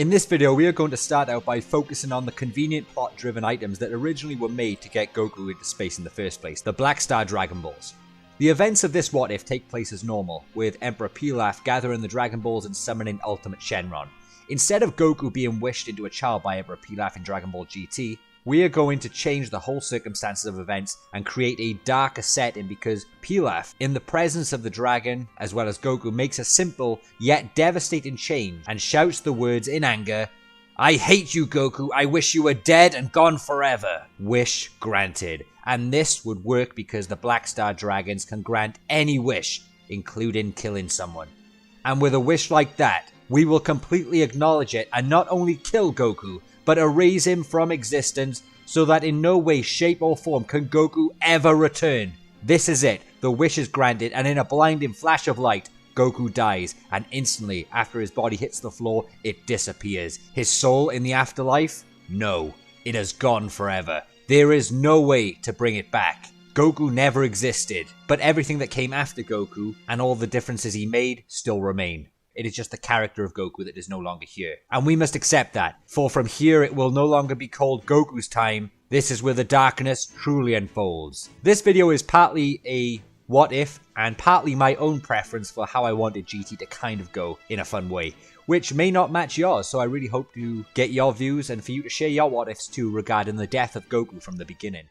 In this video, we are going to start out by focusing on the convenient plot-driven items that originally were made to get Goku into space in the first place, the Black Star Dragon Balls. The events of this what if take place as normal, with Emperor Pilaf gathering the Dragon Balls and summoning Ultimate Shenron. Instead of Goku being wished into a child by Emperor Pilaf in Dragon Ball GT, we are going to change the whole circumstances of events and create a darker setting because Pilaf, in the presence of the dragon, as well as Goku, makes a simple yet devastating change and shouts the words in anger, "I hate you, Goku, I wish you were dead and gone forever." Wish granted. And this would work because the Black Star Dragons can grant any wish, including killing someone. And with a wish like that, we will completely acknowledge it and not only kill Goku, but erase him from existence so that in no way, shape or form can Goku ever return. This is it. The wish is granted and in a blinding flash of light, Goku dies and instantly after his body hits the floor, it disappears. His soul in the afterlife? No. It has gone forever. There is no way to bring it back. Goku never existed, but everything that came after Goku and all the differences he made still remain. It is just the character of Goku that is no longer here. And we must accept that, for from here it will no longer be called Goku's time. This is where the darkness truly unfolds. This video is partly a what if, and partly my own preference for how I wanted GT to kind of go in a fun way, which may not match yours, so I really hope to get your views and for you to share your what ifs too regarding the death of Goku from the beginning.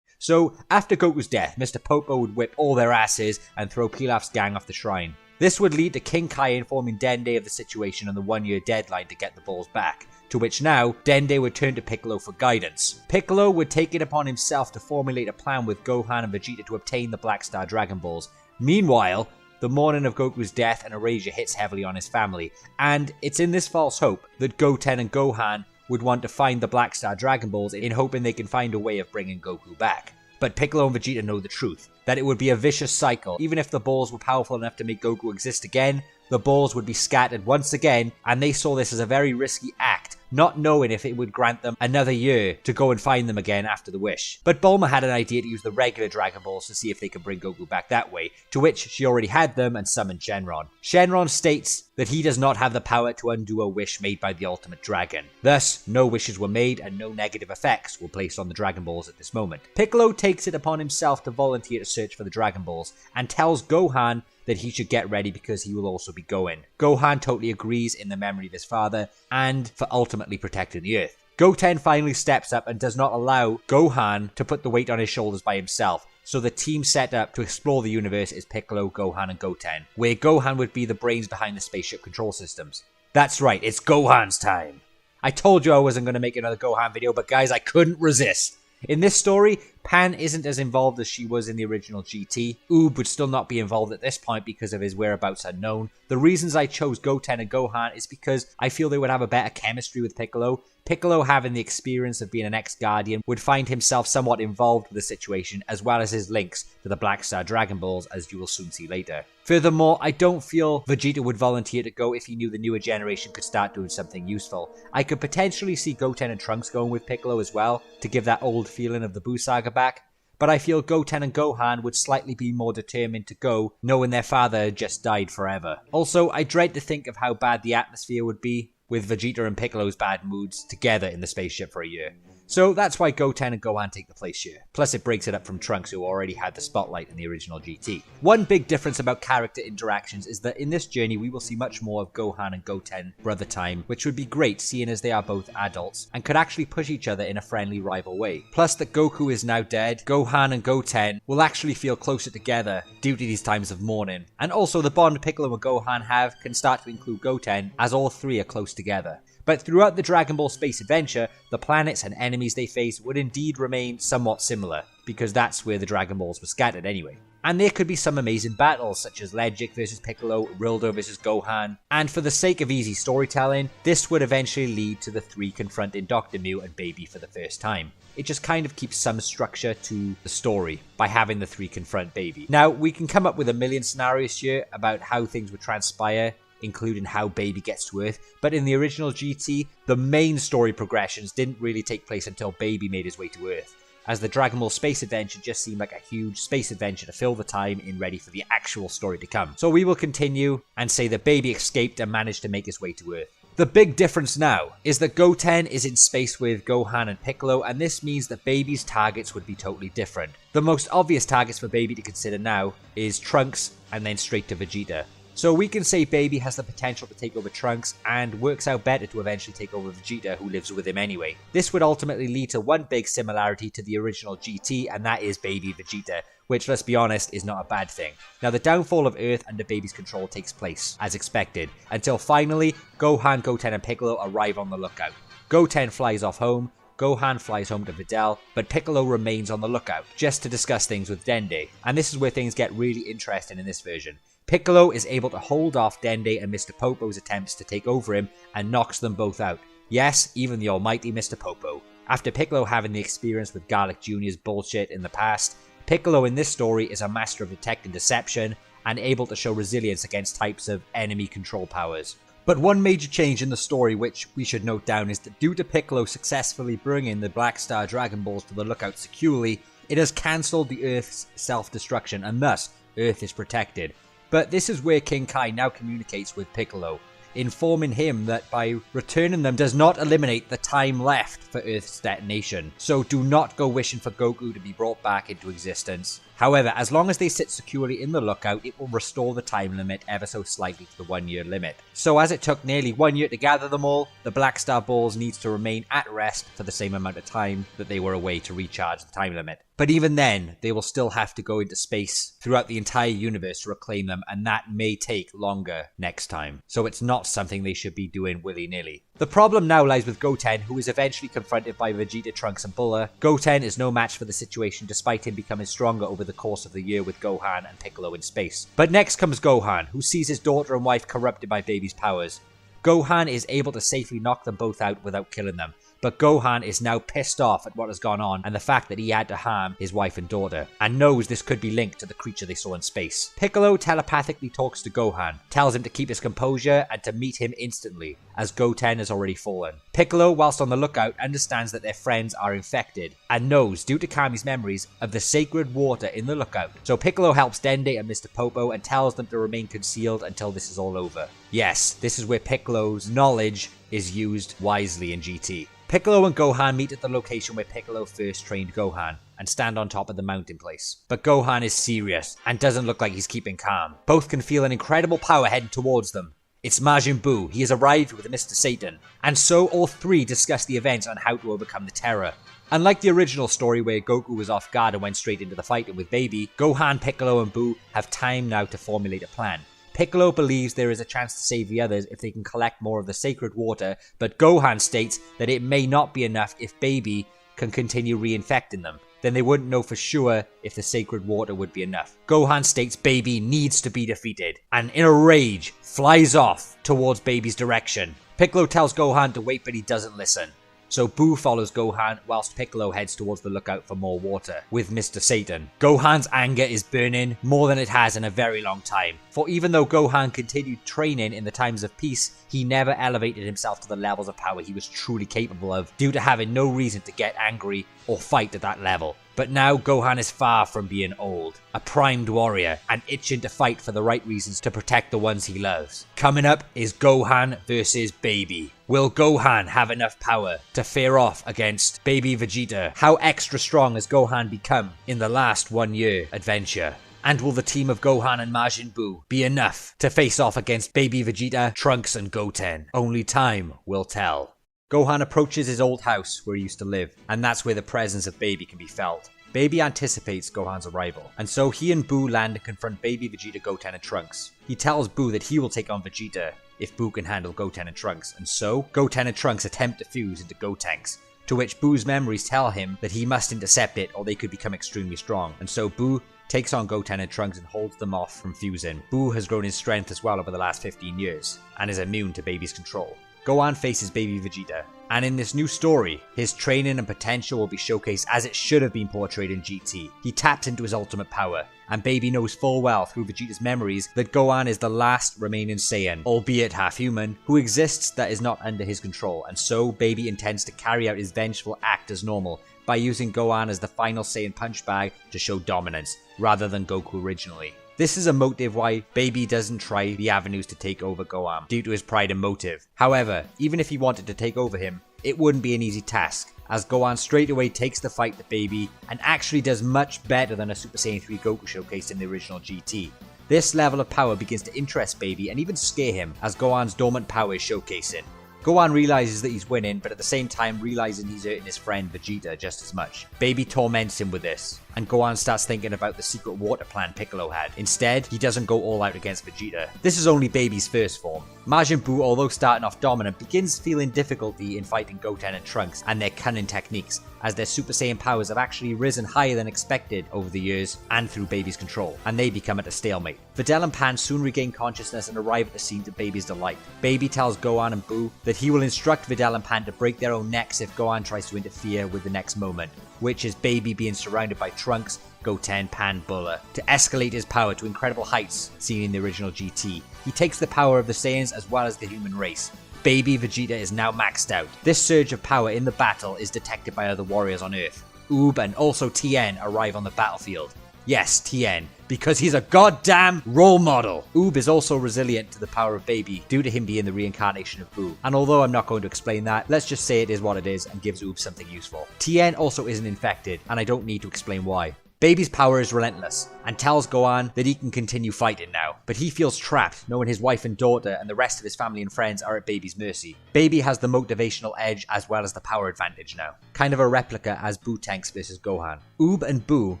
So, after Goku's death, Mr. Popo would whip all their asses and throw Pilaf's gang off the shrine. This would lead to King Kai informing Dende of the situation and the 1-year deadline to get the balls back, to which now, Dende would turn to Piccolo for guidance. Piccolo would take it upon himself to formulate a plan with Gohan and Vegeta to obtain the Black Star Dragon Balls. Meanwhile, the morning of Goku's death and erasure hits heavily on his family, and it's in this false hope that Goten and Gohan would want to find the Black Star Dragon Balls in hoping they can find a way of bringing Goku back. But Piccolo and Vegeta know the truth, that it would be a vicious cycle. Even if the balls were powerful enough to make Goku exist again, the balls would be scattered once again, and they saw this as a very risky act, not knowing if it would grant them another year to go and find them again after the wish. But Bulma had an idea to use the regular Dragon Balls to see if they could bring Goku back that way, to which she already had them and summoned Shenron. Shenron states that he does not have the power to undo a wish made by the Ultimate Dragon. Thus, no wishes were made and no negative effects were placed on the Dragon Balls at this moment. Piccolo takes it upon himself to volunteer to search for the Dragon Balls and tells Gohan that he should get ready because he will also be going. Gohan totally agrees in the memory of his father and for ultimately protecting the Earth. Goten finally steps up and does not allow Gohan to put the weight on his shoulders by himself. So the team set up to explore the universe is Piccolo, Gohan and Goten, where Gohan would be the brains behind the spaceship control systems. That's right, it's Gohan's time. I told you I wasn't going to make another Gohan video, but guys, I couldn't resist. In this story, Pan isn't as involved as she was in the original GT. Oob would still not be involved at this point because of his whereabouts unknown. The reasons I chose Goten and Gohan is because I feel they would have a better chemistry with Piccolo. Piccolo, having the experience of being an ex-Guardian, would find himself somewhat involved with the situation, as well as his links to the Black Star Dragon Balls, as you will soon see later. Furthermore, I don't feel Vegeta would volunteer to go if he knew the newer generation could start doing something useful. I could potentially see Goten and Trunks going with Piccolo as well, to give that old feeling of the Buu Saga back, but I feel Goten and Gohan would slightly be more determined to go, knowing their father had just died forever. Also, I dread to think of how bad the atmosphere would be with Vegeta and Piccolo's bad moods together in the spaceship for a year. So that's why Goten and Gohan take the place here. Plus it breaks it up from Trunks, who already had the spotlight in the original GT. One big difference about character interactions is that in this journey we will see much more of Gohan and Goten brother time, which would be great seeing as they are both adults and could actually push each other in a friendly rival way. Plus that Goku is now dead, Gohan and Goten will actually feel closer together due to these times of mourning. And also the bond Piccolo and Gohan have can start to include Goten, as all three are close together. But throughout the Dragon Ball space adventure, the planets and enemies they face would indeed remain somewhat similar, because that's where the Dragon Balls were scattered anyway. And there could be some amazing battles, such as Legic vs Piccolo, Rildo vs Gohan, and for the sake of easy storytelling, this would eventually lead to the three confronting Dr. Mu and Baby for the first time. It just kind of keeps some structure to the story by having the three confront Baby. Now, we can come up with a million scenarios here about how things would transpire, including how Baby gets to Earth, but in the original GT, the main story progressions didn't really take place until Baby made his way to Earth. as the Dragon Ball Space Adventure just seemed like a huge space adventure to fill the time in ready for the actual story to come. So we will continue and say that Baby escaped and managed to make his way to Earth. The big difference now is that Goten is in space with Gohan and Piccolo, and this means that Baby's targets would be totally different. The most obvious targets for Baby to consider now is Trunks and then straight to Vegeta. So we can say Baby has the potential to take over Trunks and works out better to eventually take over Vegeta, who lives with him anyway. This would ultimately lead to one big similarity to the original GT, and that is Baby Vegeta, which, let's be honest, is not a bad thing. Now, the downfall of Earth under Baby's control takes place, as expected, until finally Gohan, Goten and Piccolo arrive on the lookout. Goten flies off home, Gohan flies home to Videl, but Piccolo remains on the lookout, just to discuss things with Dende, and this is where things get really interesting in this version. Piccolo is able to hold off Dende and Mr. Popo's attempts to take over him and knocks them both out. Yes, even the almighty Mr. Popo. After Piccolo having the experience with Garlic Jr.'s bullshit in the past, Piccolo in this story is a master of detecting deception and able to show resilience against types of enemy control powers. But one major change in the story which we should note down is that due to Piccolo successfully bringing the Black Star Dragon Balls to the lookout securely, it has cancelled the Earth's self-destruction and thus Earth is protected. But this is where King Kai now communicates with Piccolo, informing him that by returning them does not eliminate the time left for Earth's detonation. So do not go wishing for Goku to be brought back into existence. However, as long as they sit securely in the lookout, it will restore the time limit ever so slightly to the 1 year limit. So as it took nearly 1 year to gather them all, the Black Star Balls needs to remain at rest for the same amount of time that they were away to recharge the time limit. But even then, they will still have to go into space throughout the entire universe to reclaim them, and that may take longer next time. So it's not something they should be doing willy-nilly. The problem now lies with Goten, who is eventually confronted by Vegeta, Trunks and Buller. Goten is no match for the situation despite him becoming stronger over the course of the year with Gohan and Piccolo in space. But next comes Gohan, who sees his daughter and wife corrupted by Baby's powers. Gohan is able to safely knock them both out without killing them. But Gohan is now pissed off at what has gone on and the fact that he had to harm his wife and daughter, and knows this could be linked to the creature they saw in space. Piccolo telepathically talks to Gohan, tells him to keep his composure and to meet him instantly, as Goten has already fallen. Piccolo, whilst on the lookout, understands that their friends are infected, and knows, due to Kami's memories, of the sacred water in the lookout. So Piccolo helps Dende and Mr. Popo and tells them to remain concealed until this is all over. Yes, this is where Piccolo's knowledge is used wisely in GT. Piccolo and Gohan meet at the location where Piccolo first trained Gohan, and stand on top of the mountain place. But Gohan is serious, and doesn't look like he's keeping calm. Both can feel an incredible power heading towards them. It's Majin Buu. He has arrived with Mr. Satan. And so all three discuss the events on how to overcome the terror. Unlike the original story where Goku was off guard and went straight into the fight with Baby, Gohan, Piccolo and Buu have time now to formulate a plan. Piccolo believes there is a chance to save the others if they can collect more of the sacred water, but Gohan states that it may not be enough if Baby can continue reinfecting them. Then they wouldn't know for sure if the sacred water would be enough. Gohan states Baby needs to be defeated, and in a rage, flies off towards Baby's direction. Piccolo tells Gohan to wait, but he doesn't listen. So Buu follows Gohan whilst Piccolo heads towards the lookout for more water with Mr. Satan. Gohan's anger is burning more than it has in a very long time. For even though Gohan continued training in the times of peace, he never elevated himself to the levels of power he was truly capable of due to having no reason to get angry or fight at that level. But now Gohan is far from being old, a primed warrior, and itching to fight for the right reasons to protect the ones he loves. Coming up is Gohan versus Baby. Will Gohan have enough power to fare off against Baby Vegeta? How extra strong has Gohan become in the last 1 year adventure? And will the team of Gohan and Majin Buu be enough to face off against Baby Vegeta, Trunks and Goten? Only time will tell. Gohan approaches his old house where he used to live, and that's where the presence of Baby can be felt. Baby anticipates Gohan's arrival, and so he and Buu land and confront Baby Vegeta, Goten and Trunks. He tells Buu that he will take on Vegeta if Buu can handle Goten and Trunks, and so Goten and Trunks attempt to fuse into Gotenks, to which Buu's memories tell him that he must intercept it or they could become extremely strong, and so Buu takes on Goten and Trunks and holds them off from fusing. Buu has grown in strength as well over the last 15 years, and is immune to Baby's control. Gohan faces Baby Vegeta, and in this new story, his training and potential will be showcased as it should have been portrayed in GT. He taps into his ultimate power, and Baby knows full well through Vegeta's memories that Gohan is the last remaining Saiyan, albeit half-human, who exists that is not under his control, and so Baby intends to carry out his vengeful act as normal, by using Gohan as the final Saiyan punch bag to show dominance, rather than Goku originally. This is a motive why Baby doesn't try the avenues to take over Gohan, due to his pride and motive. However, even if he wanted to take over him, it wouldn't be an easy task, as Gohan straight away takes the fight to Baby and actually does much better than a Super Saiyan 3 Goku showcased in the original GT. This level of power begins to interest Baby and even scare him, as Gohan's dormant power is showcasing. Gohan realizes that he's winning, but at the same time realizing he's hurting his friend Vegeta just as much. Baby torments him with this, and Gohan starts thinking about the secret water plan Piccolo had. Instead, he doesn't go all out against Vegeta. This is only Baby's first form. Majin Buu, although starting off dominant, begins feeling difficulty in fighting Goten and Trunks and their cunning techniques, as their Super Saiyan powers have actually risen higher than expected over the years and through Baby's control, and they become at a stalemate. Videl and Pan soon regain consciousness and arrive at the scene to Baby's delight. Baby tells Gohan and Buu that he will instruct Videl and Pan to break their own necks if Gohan tries to interfere with the next moment, which is Baby being surrounded by Trunks, Goten, Pan, Buller, to escalate his power to incredible heights seen in the original GT. He takes the power of the Saiyans as well as the human race. Baby Vegeta is now maxed out. This surge of power in the battle is detected by other warriors on Earth. Oob and also Tien arrive on the battlefield. Yes, Tien, because he's a goddamn role model. Oob is also resilient to the power of Baby due to him being the reincarnation of Buu. And although I'm not going to explain that, let's just say it is what it is and gives Oob something useful. Tien also isn't infected, and I don't need to explain why. Baby's power is relentless, and tells Gohan that he can continue fighting now, but he feels trapped knowing his wife and daughter and the rest of his family and friends are at Baby's mercy. Baby has the motivational edge as well as the power advantage now, kind of a replica as Buu tanks versus Gohan. Oob and Buu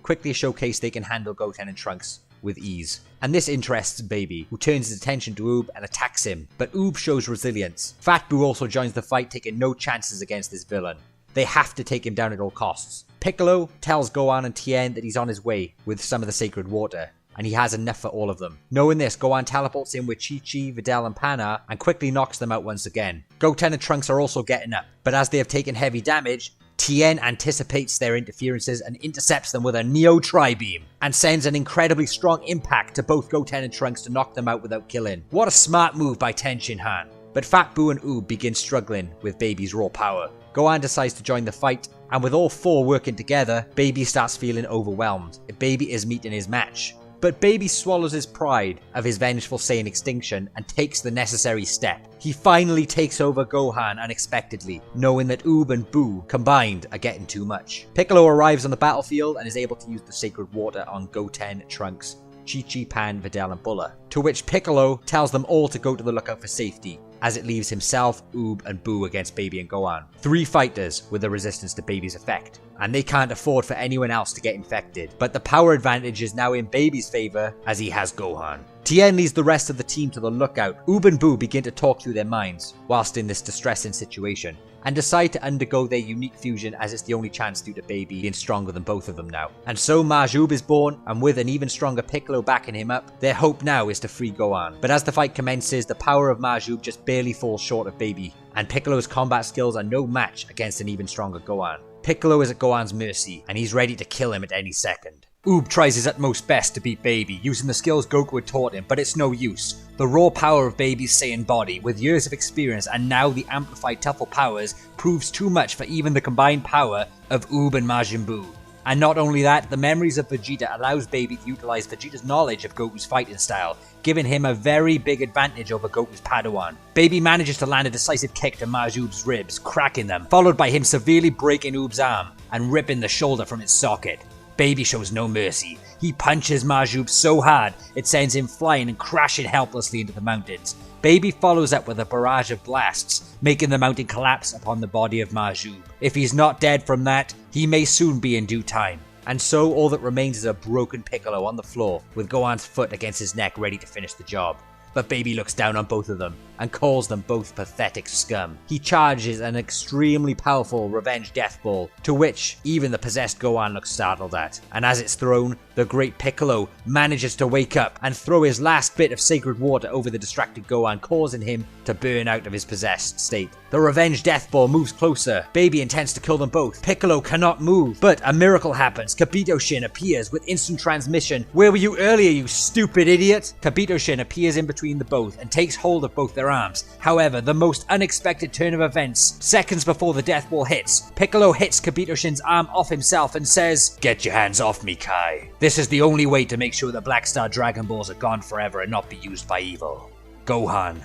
quickly showcase they can handle Goten and Trunks with ease, and this interests Baby, who turns his attention to Oob and attacks him, but Oob shows resilience. Fat Buu also joins the fight, taking no chances against this villain. They have to take him down at all costs. Piccolo tells Gohan and Tien that he's on his way with some of the sacred water, and he has enough for all of them. Knowing this, Gohan teleports in with Chi-Chi, Videl and Pana, and quickly knocks them out once again. Goten and Trunks are also getting up, but as they have taken heavy damage, Tien anticipates their interferences and intercepts them with a Neo Tri-Beam, and sends an incredibly strong impact to both Goten and Trunks to knock them out without killing. What a smart move by Tenshin Han. But Fat Buu and Oob begin struggling with Baby's raw power. Gohan decides to join the fight, and with all four working together, Baby starts feeling overwhelmed. Baby is meeting his match. But Baby swallows his pride of his vengeful Saiyan extinction and takes the necessary step. He finally takes over Gohan unexpectedly, knowing that Oob and Buu combined are getting too much. Piccolo arrives on the battlefield and is able to use the sacred water on Goten, Trunks, Chi-Chi, Pan, Videl and Buller, to which Piccolo tells them all to go to the lookout for safety, as it leaves himself, Oob and Buu against Baby and Gohan. 3 fighters with the resistance to Baby's effect, and they can't afford for anyone else to get infected. But the power advantage is now in Baby's favor as he has Gohan. Tien leads the rest of the team to the lookout. Oob and Buu begin to talk through their minds whilst in this distressing situation, and decide to undergo their unique fusion as it's the only chance due to Baby being stronger than both of them now. And so Majub is born, and with an even stronger Piccolo backing him up, their hope now is to free Gohan. But as the fight commences, the power of Majub just barely falls short of Baby, and Piccolo's combat skills are no match against an even stronger Gohan. Piccolo is at Gohan's mercy, and he's ready to kill him at any second. Oob tries his utmost best to beat Baby, using the skills Goku had taught him, but it's no use. The raw power of Baby's Saiyan body, with years of experience and now the amplified Tuffle powers, proves too much for even the combined power of Oob and Majin Buu. And not only that, the memories of Vegeta allows Baby to utilize Vegeta's knowledge of Goku's fighting style, giving him a very big advantage over Goku's Padawan. Baby manages to land a decisive kick to Majub's ribs, cracking them, followed by him severely breaking Oob's arm and ripping the shoulder from its socket. Baby shows no mercy. He punches Majub so hard, it sends him flying and crashing helplessly into the mountains. Baby follows up with a barrage of blasts, making the mountain collapse upon the body of Majub. If he's not dead from that, he may soon be in due time. And so all that remains is a broken Piccolo on the floor, with Gohan's foot against his neck ready to finish the job. But Baby looks down on both of them, and calls them both pathetic scum. He charges an extremely powerful revenge death ball, to which even the possessed Gohan looks startled at. And as it's thrown, the great Piccolo manages to wake up and throw his last bit of sacred water over the distracted Gohan, causing him to burn out of his possessed state. The revenge death ball moves closer. Baby intends to kill them both. Piccolo cannot move, but a miracle happens. Kabito Shin appears with instant transmission. Where were you earlier, you stupid idiot? Kabito Shin appears in between the both and takes hold of both their their arms. However, the most unexpected turn of events, seconds before the death ball hits, Piccolo hits Kabuto-shin's arm off himself and says, "Get your hands off me, Kai. This is the only way to make sure the Black Star Dragon Balls are gone forever and not be used by evil. Gohan,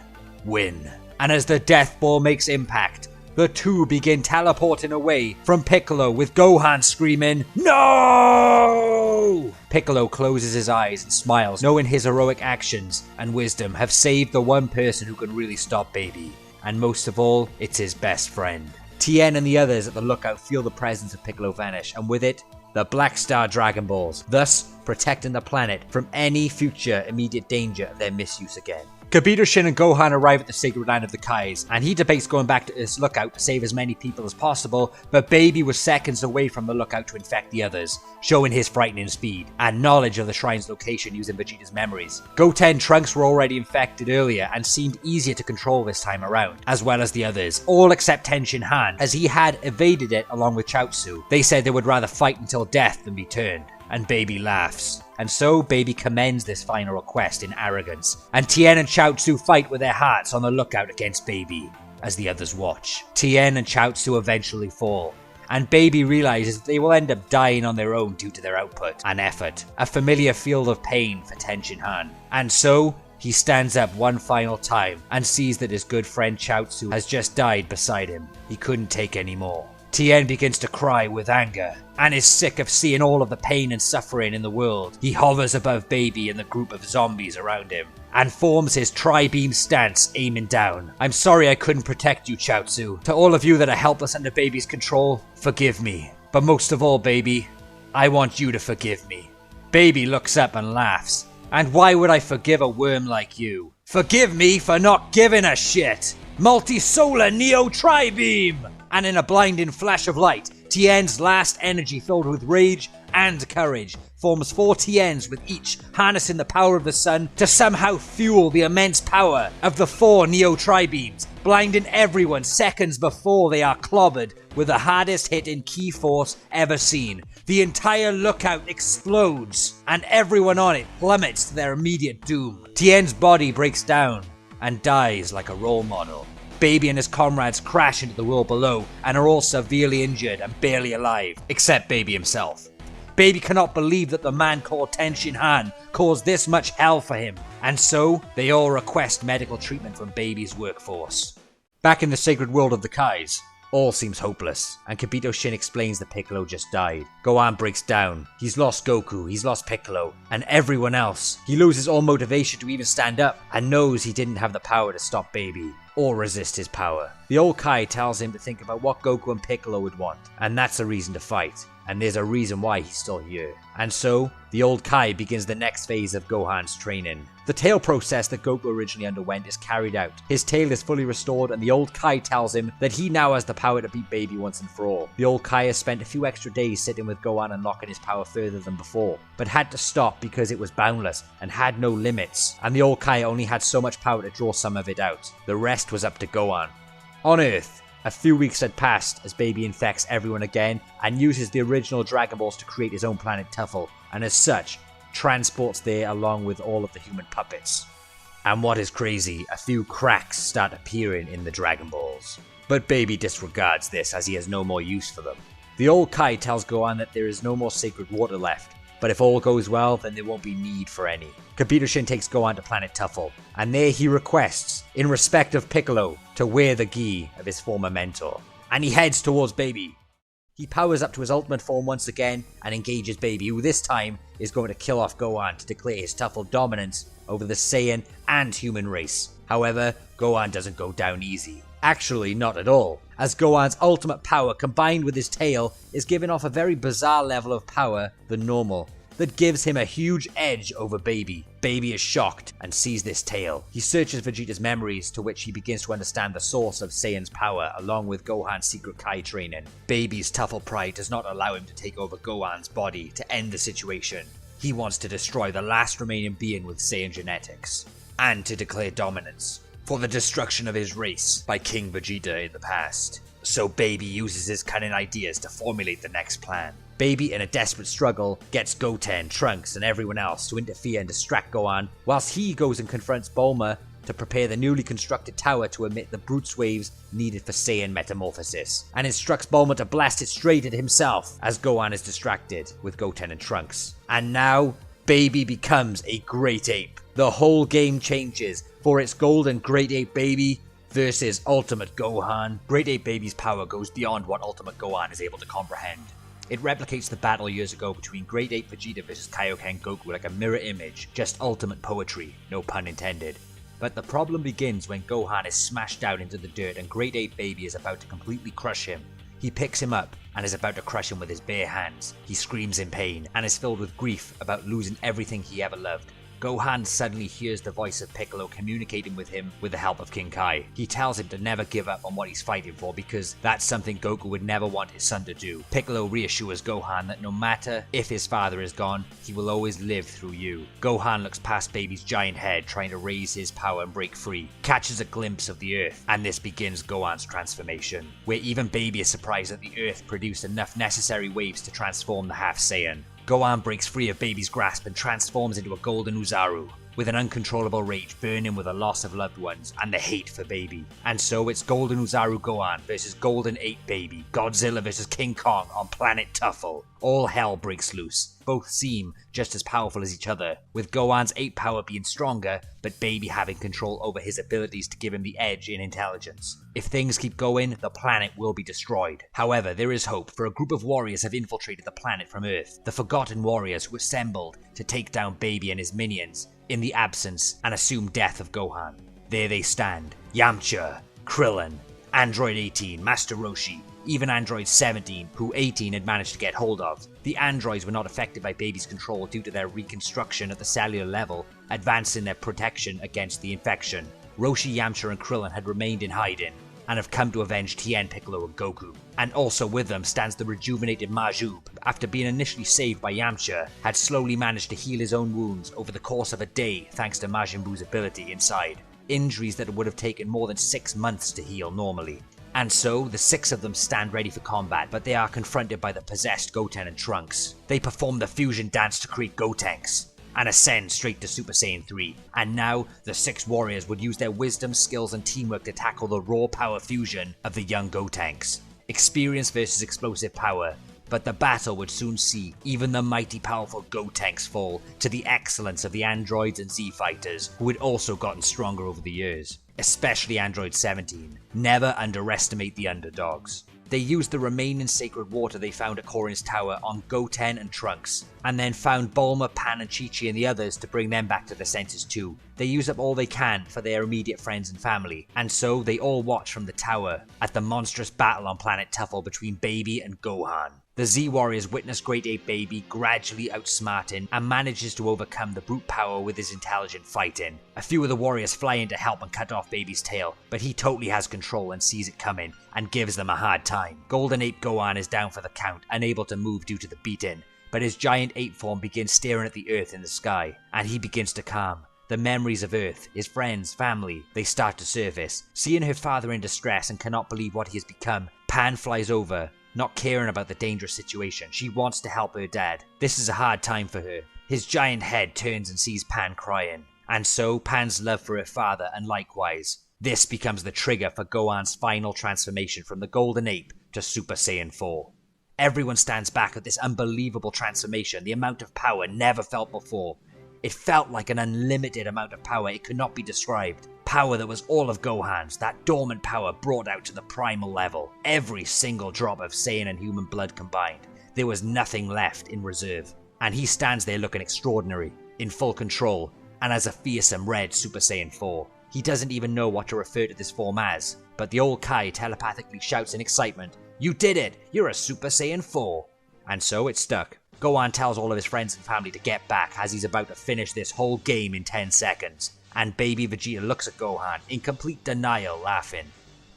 win." And as the death ball makes impact, the two begin teleporting away from Piccolo with Gohan screaming, "No!" Piccolo closes his eyes and smiles, knowing his heroic actions and wisdom have saved the one person who can really stop Baby. And most of all, it's his best friend. Tien and the others at the lookout feel the presence of Piccolo vanish, and with it, the Black Star Dragon Balls, thus protecting the planet from any future immediate danger of their misuse again. Kabuto-shin and Gohan arrive at the sacred land of the Kais, and he debates going back to this lookout to save as many people as possible, but Baby was seconds away from the lookout to infect the others, showing his frightening speed, and knowledge of the shrine's location using Vegeta's memories. Goten and Trunks were already infected earlier and seemed easier to control this time around, as well as the others, all except Tenshin Han, as he had evaded it along with Chaozu. They said they would rather fight until death than be turned. And Baby laughs. And so Baby commends this final request in arrogance. And Tien and Chaozu fight with their hearts on the lookout against Baby, as the others watch. Tien and Chaozu eventually fall, and Baby realizes they will end up dying on their own due to their output and effort. A familiar field of pain for Tenshin Han. And so, he stands up one final time and sees that his good friend Chaozu has just died beside him. He couldn't take any more. Tien begins to cry with anger, and is sick of seeing all of the pain and suffering in the world. He hovers above Baby and the group of zombies around him, and forms his tri-beam stance, aiming down. "I'm sorry I couldn't protect you, Chaozu. To all of you that are helpless under Baby's control, forgive me. But most of all, Baby, I want you to forgive me." Baby looks up and laughs. "And why would I forgive a worm like you? Forgive me for not giving a shit! Multi-Solar Neo Tri-Beam!" And in a blinding flash of light, Tien's last energy filled with rage and courage forms 4 Tiens, with each harnessing the power of the sun to somehow fuel the immense power of the 4 Neo Tri-Beams, blinding everyone seconds before they are clobbered with the hardest hitting key force ever seen. The entire lookout explodes, and everyone on it plummets to their immediate doom. Tien's body breaks down and dies like a role model. Baby and his comrades crash into the world below and are all severely injured and barely alive, except Baby himself. Baby cannot believe that the man called Tenshin Han caused this much hell for him, and so they all request medical treatment from Baby's workforce. Back in the sacred world of the Kais, all seems hopeless, and Kabuto-shin explains that Piccolo just died. Gohan breaks down. He's lost Goku, he's lost Piccolo, and everyone else. He loses all motivation to even stand up, and knows he didn't have the power to stop Baby, or resist his power. The old Kai tells him to think about what Goku and Piccolo would want, and that's a reason to fight, and there's a reason why he's still here. And so, the old Kai begins the next phase of Gohan's training. The tail process that Goku originally underwent is carried out. His tail is fully restored, and the old Kai tells him that he now has the power to beat Baby once and for all. The old Kai has spent a few extra days sitting with Gohan unlocking his power further than before, but had to stop because it was boundless and had no limits, and the old Kai only had so much power to draw some of it out. The rest was up to Gohan. On Earth, a few weeks had passed as Baby infects everyone again and uses the original Dragon Balls to create his own planet Tuffle, and as such, transports there along with all of the human puppets. And what is crazy, a few cracks start appearing in the Dragon Balls. But Baby disregards this as he has no more use for them. The old Kai tells Gohan that there is no more sacred water left, but if all goes well, then there won't be need for any. Kabuto-shin takes Gohan to planet Tuffle, and there he requests, in respect of Piccolo, to wear the gi of his former mentor. And he heads towards Baby. He powers up to his ultimate form once again and engages Baby, who this time is going to kill off Gohan to declare his Tuffle dominance over the Saiyan and human race. However, Gohan doesn't go down easy. Actually, not at all, as Gohan's ultimate power combined with his tail is giving off a very bizarre level of power than normal, that gives him a huge edge over Baby. Baby is shocked and sees this tail. He searches Vegeta's memories, to which he begins to understand the source of Saiyan's power along with Gohan's secret Kai training. Baby's Tuffle pride does not allow him to take over Gohan's body to end the situation. He wants to destroy the last remaining being with Saiyan genetics, and to declare dominance, for the destruction of his race by King Vegeta in the past. So Baby uses his cunning ideas to formulate the next plan. Baby, in a desperate struggle, gets Goten, Trunks, and everyone else to interfere and distract Gohan, whilst he goes and confronts Bulma to prepare the newly constructed tower to emit the Brutes waves needed for Saiyan metamorphosis, and instructs Bulma to blast it straight at himself as Gohan is distracted with Goten and Trunks. And now, Baby becomes a Great Ape. The whole game changes, for it's Golden Great Ape Baby versus Ultimate Gohan. Great Ape Baby's power goes beyond what Ultimate Gohan is able to comprehend. It replicates the battle years ago between Great Ape Vegeta versus Kaioken Goku like a mirror image, just ultimate poetry, no pun intended. But the problem begins when Gohan is smashed down into the dirt and Great Ape Baby is about to completely crush him. He picks him up and is about to crush him with his bare hands. He screams in pain and is filled with grief about losing everything he ever loved. Gohan suddenly hears the voice of Piccolo communicating with him with the help of King Kai. He tells him to never give up on what he's fighting for because that's something Goku would never want his son to do. Piccolo reassures Gohan that no matter if his father is gone, he will always live through you. Gohan looks past Baby's giant head trying to raise his power and break free, catches a glimpse of the Earth, and this begins Gohan's transformation, where even Baby is surprised that the Earth produced enough necessary waves to transform the Half Saiyan. Gohan breaks free of Baby's grasp and transforms into a Golden Uzaru, with an uncontrollable rage burning with the loss of loved ones and the hate for Baby. And so it's Golden Uzaru Gohan versus Golden Ape Baby, Godzilla versus King Kong on planet Tuffle. All hell breaks loose. Both seem just as powerful as each other, with Gohan's ape power being stronger, but Baby having control over his abilities to give him the edge in intelligence. If things keep going, the planet will be destroyed. However, there is hope, for a group of warriors have infiltrated the planet from Earth, the Forgotten Warriors who assembled to take down Baby and his minions in the absence and assumed death of Gohan. There they stand, Yamcha, Krillin, Android 18, Master Roshi, even Android 17, who 18 had managed to get hold of. The androids were not affected by Baby's control due to their reconstruction at the cellular level, advancing their protection against the infection. Roshi, Yamcha and Krillin had remained in hiding, and have come to avenge Tien, Piccolo and Goku. And also with them stands the rejuvenated Majub. After being initially saved by Yamcha, had slowly managed to heal his own wounds over the course of a day thanks to Majin Buu's ability inside. Injuries that would have taken more than 6 months to heal normally. And so, the 6 of them stand ready for combat, but they are confronted by the possessed Goten and Trunks. They perform the fusion dance to create Gotenks, and ascend straight to Super Saiyan 3. And now, the 6 warriors would use their wisdom, skills and teamwork to tackle the raw power fusion of the young Gotenks. Experience versus explosive power, but the battle would soon see even the mighty powerful Gotenks fall to the excellence of the androids and Z-fighters, who had also gotten stronger over the years. Especially Android 17. Never underestimate the underdogs. They used the remaining sacred water they found at Korin's tower on Goten and Trunks, and then found Bulma, Pan and Chi-Chi and the others to bring them back to their senses too. They use up all they can for their immediate friends and family, and so they all watch from the tower at the monstrous battle on planet Tuffle between Baby and Gohan. The Z-Warriors witness Great Ape Baby gradually outsmarting and manages to overcome the brute power with his intelligent fighting. A few of the warriors fly in to help and cut off Baby's tail, but he totally has control and sees it coming and gives them a hard time. Golden Ape Gohan is down for the count, unable to move due to the beating, but his giant ape form begins staring at the earth in the sky, and he begins to calm. The memories of Earth, his friends, family, they start to surface. Seeing her father in distress and cannot believe what he has become, Pan flies over, not caring about the dangerous situation. She wants to help her dad. This is a hard time for her. His giant head turns and sees Pan crying, and so Pan's love for her father and likewise. This becomes the trigger for Gohan's final transformation from the Golden Ape to Super Saiyan 4. Everyone stands back at this unbelievable transformation, the amount of power never felt before. It felt like an unlimited amount of power, it could not be described. Power that was all of Gohan's, that dormant power brought out to the primal level. Every single drop of Saiyan and human blood combined. There was nothing left in reserve. And he stands there looking extraordinary, in full control, and as a fearsome red Super Saiyan 4. He doesn't even know what to refer to this form as, but the old Kai telepathically shouts in excitement, "You did it! You're a Super Saiyan 4! And so it stuck. Gohan tells all of his friends and family to get back as he's about to finish this whole game in 10 seconds. And Baby Vegeta looks at Gohan in complete denial, laughing,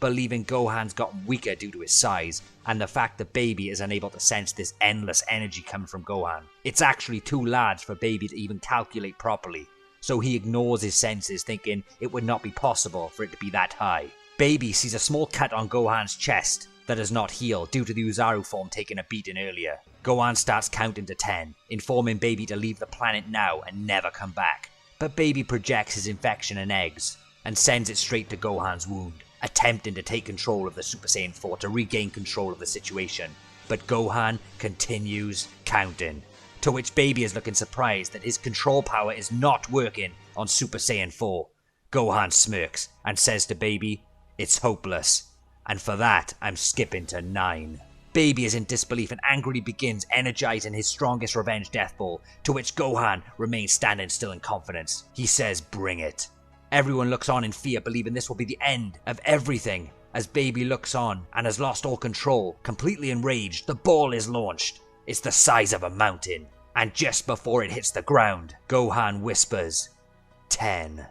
believing Gohan's gotten weaker due to his size and the fact that Baby is unable to sense this endless energy coming from Gohan. It's actually too large for Baby to even calculate properly, so he ignores his senses, thinking it would not be possible for it to be that high. Baby sees a small cut on Gohan's chest that has not healed due to the Uzaru form taking a beating earlier. Gohan starts counting to 10, informing Baby to leave the planet now and never come back. But Baby projects his infection and eggs, and sends it straight to Gohan's wound, attempting to take control of the Super Saiyan 4 to regain control of the situation. But Gohan continues counting, to which Baby is looking surprised that his control power is not working on Super Saiyan 4. Gohan smirks and says to Baby, "It's hopeless, and for that I'm skipping to 9. Baby is in disbelief and angrily begins energizing his strongest revenge death ball, to which Gohan remains standing still in confidence. He says, "Bring it." Everyone looks on in fear, believing this will be the end of everything. As Baby looks on and has lost all control, completely enraged, the ball is launched. It's the size of a mountain, and just before it hits the ground, Gohan whispers, 10.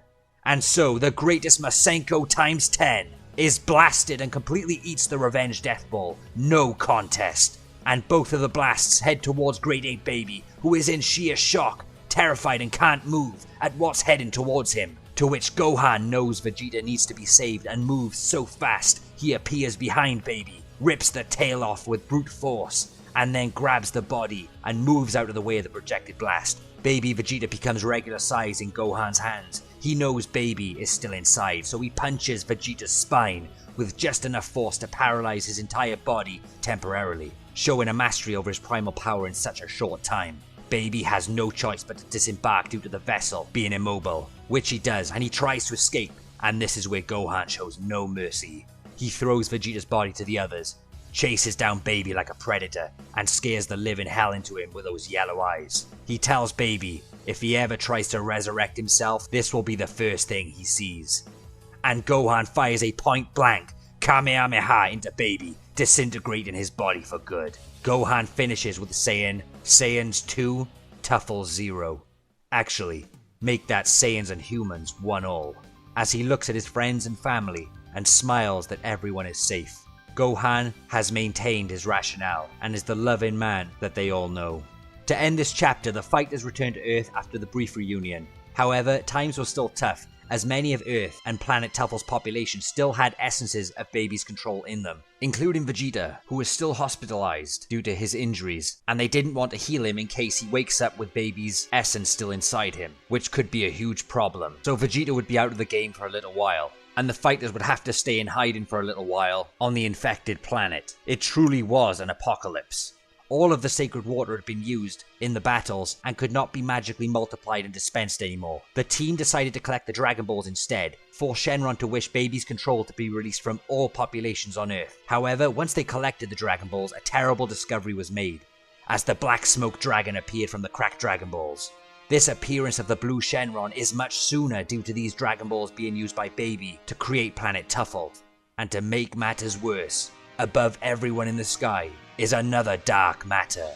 And so, the greatest Masenko times 10 is blasted and completely eats the revenge death ball. No contest. And both of the blasts head towards Grade 8 Baby, who is in sheer shock, terrified and can't move at what's heading towards him. To which Gohan knows Vegeta needs to be saved and moves so fast he appears behind Baby, rips the tail off with brute force, and then grabs the body and moves out of the way of the projected blast. Baby Vegeta becomes regular size in Gohan's hands. He knows Baby is still inside, so he punches Vegeta's spine with just enough force to paralyze his entire body temporarily, showing a mastery over his primal power in such a short time. Baby has no choice but to disembark due to the vessel being immobile, which he does, and he tries to escape, and this is where Gohan shows no mercy. He throws Vegeta's body to the others, chases down Baby like a predator, and scares the living hell into him with those yellow eyes. He tells Baby if he ever tries to resurrect himself, this will be the first thing he sees. And Gohan fires a point-blank Kamehameha into Baby, disintegrating his body for good. Gohan finishes with saying, "Saiyans 2, Tuffle 0. Actually, make that Saiyans and humans 1-all. As he looks at his friends and family and smiles that everyone is safe. Gohan has maintained his rationale and is the loving man that they all know. To end this chapter, the fighters return to Earth after the brief reunion. However, times were still tough, as many of Earth and planet Tuffle's population still had essences of Baby's control in them, including Vegeta, who was still hospitalized due to his injuries, and they didn't want to heal him in case he wakes up with Baby's essence still inside him, which could be a huge problem. So Vegeta would be out of the game for a little while, and the fighters would have to stay in hiding for a little while on the infected planet. It truly was an apocalypse. All of the sacred water had been used in the battles and could not be magically multiplied and dispensed anymore. The team decided to collect the Dragon Balls instead, for Shenron to wish Baby's control to be released from all populations on Earth. However, once they collected the Dragon Balls, a terrible discovery was made, as the Black Smoke Dragon appeared from the cracked Dragon Balls. This appearance of the blue Shenron is much sooner due to these Dragon Balls being used by Baby to create planet Tuffle. And to make matters worse, above everyone in the sky is another dark matter.